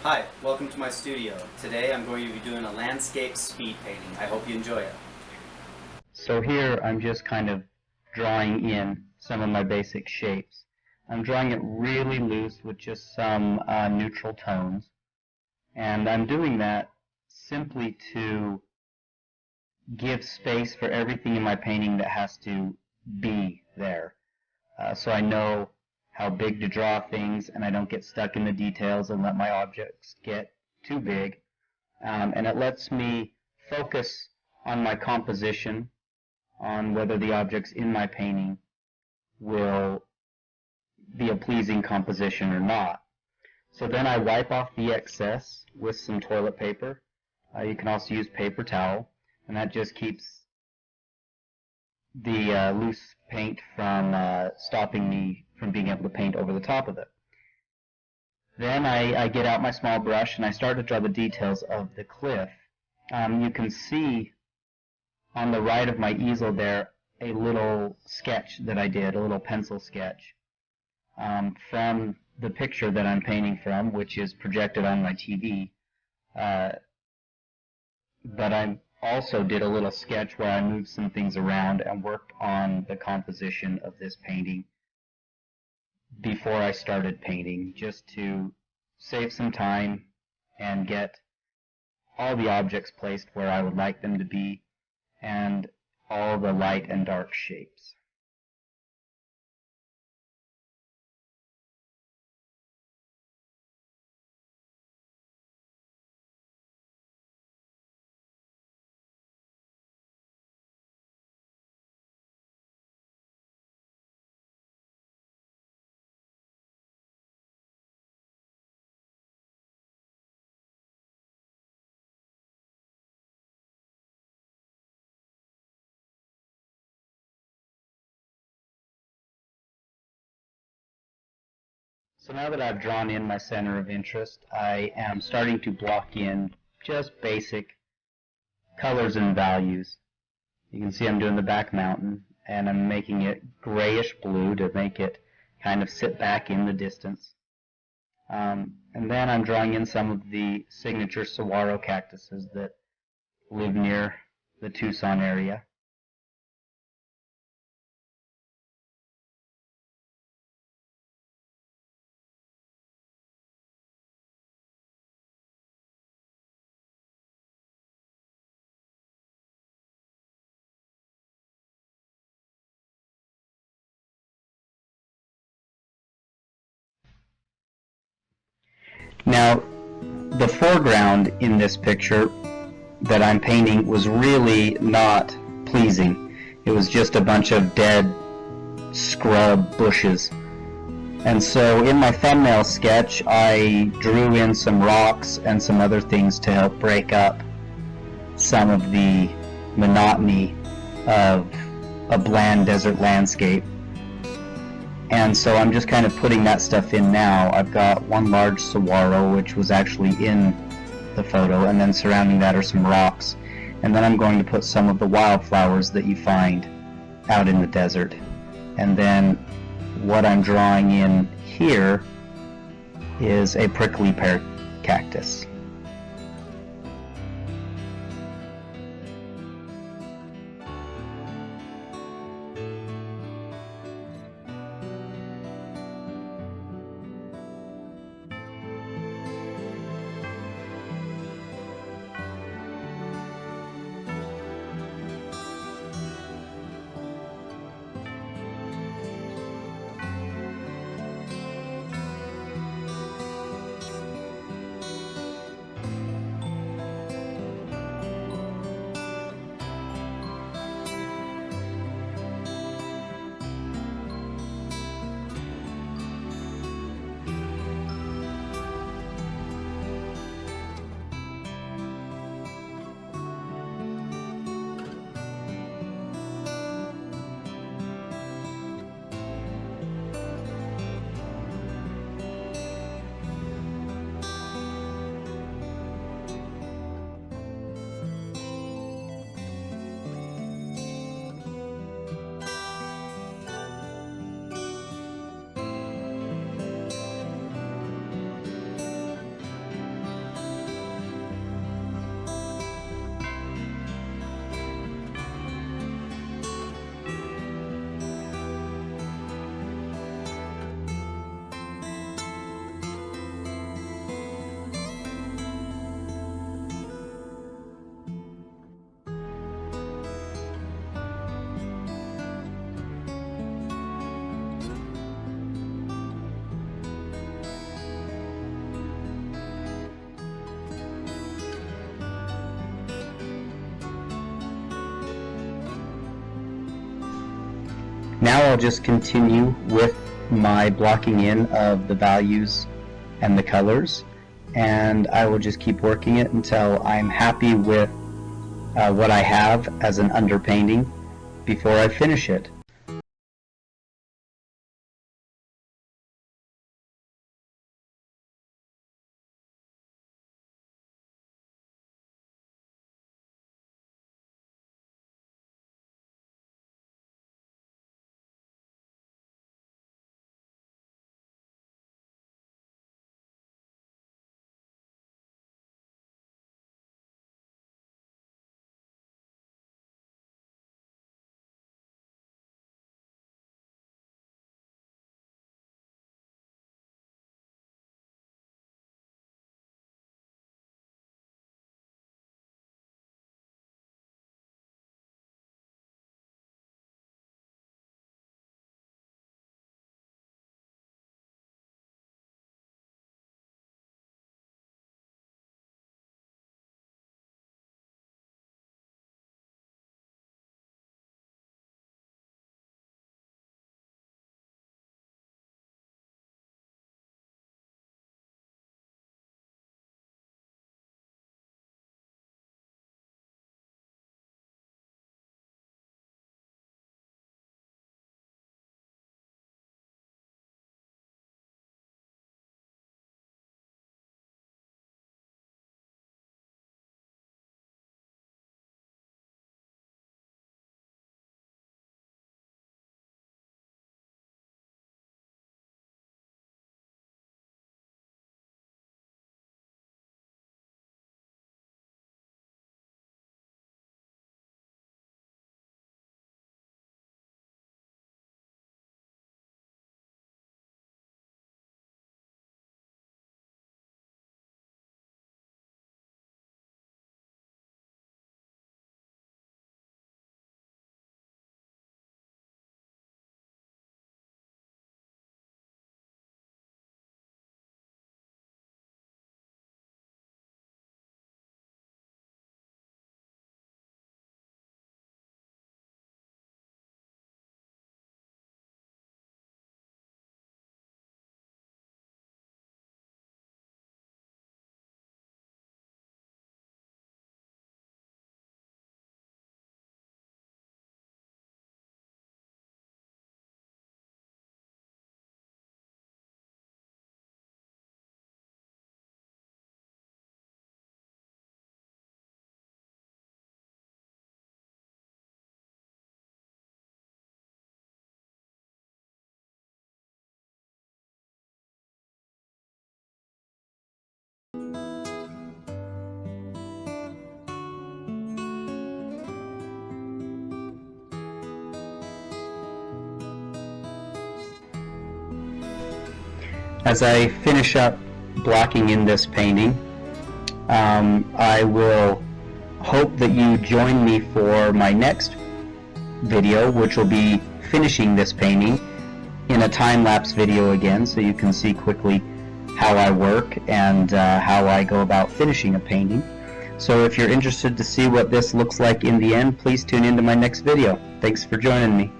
Hi, welcome to my studio. Today I'm going to be doing a landscape speed painting. I hope you enjoy it. So here I'm just kind of drawing in some of my basic shapes. I'm drawing it really loose with just some neutral tones, and I'm doing that simply to give space for everything in my painting that has to be there. So I know how big to draw things, and I don't get stuck in the details and let my objects get too big. And it lets me focus on my composition, on whether the objects in my painting will be a pleasing composition or not. So then I wipe off the excess with some toilet paper. You can also use paper towel, and that just keeps the loose paint from stopping me from being able to paint over the top of it. Then I get out my small brush and I start to draw the details of the cliff. You can see on the right of my easel there a little sketch that I did, a little pencil sketch from the picture that I'm painting from, which is projected on my TV. But I also did a little sketch where I moved some things around and worked on the composition of this painting before I started painting, just to save some time and get all the objects placed where I would like them to be, and all the light and dark shapes. So now that I've drawn in my center of interest, I am starting to block in just basic colors and values. You can see I'm doing the back mountain, and I'm making it grayish blue to make it kind of sit back in the distance. And then I'm drawing in some of the signature saguaro cactuses that live near the Tucson area. Now, the foreground in this picture that I'm painting was really not pleasing. It was just a bunch of dead scrub bushes. And so in my thumbnail sketch, I drew in some rocks and some other things to help break up some of the monotony of a bland desert landscape. And so I'm just kind of putting that stuff in now. I've got one large saguaro, which was actually in the photo, and then surrounding that are some rocks. And then I'm going to put some of the wildflowers that you find out in the desert. And then what I'm drawing in here is a prickly pear cactus. Now I'll just continue with my blocking in of the values and the colors, and I will just keep working it until I'm happy with what I have as an underpainting before I finish it. As I finish up blocking in this painting, I will hope that you join me for my next video, which will be finishing this painting in a time-lapse video again, so you can see quickly how I work and how I go about finishing a painting. So if you're interested to see what this looks like in the end, please tune into my next video. Thanks for joining me.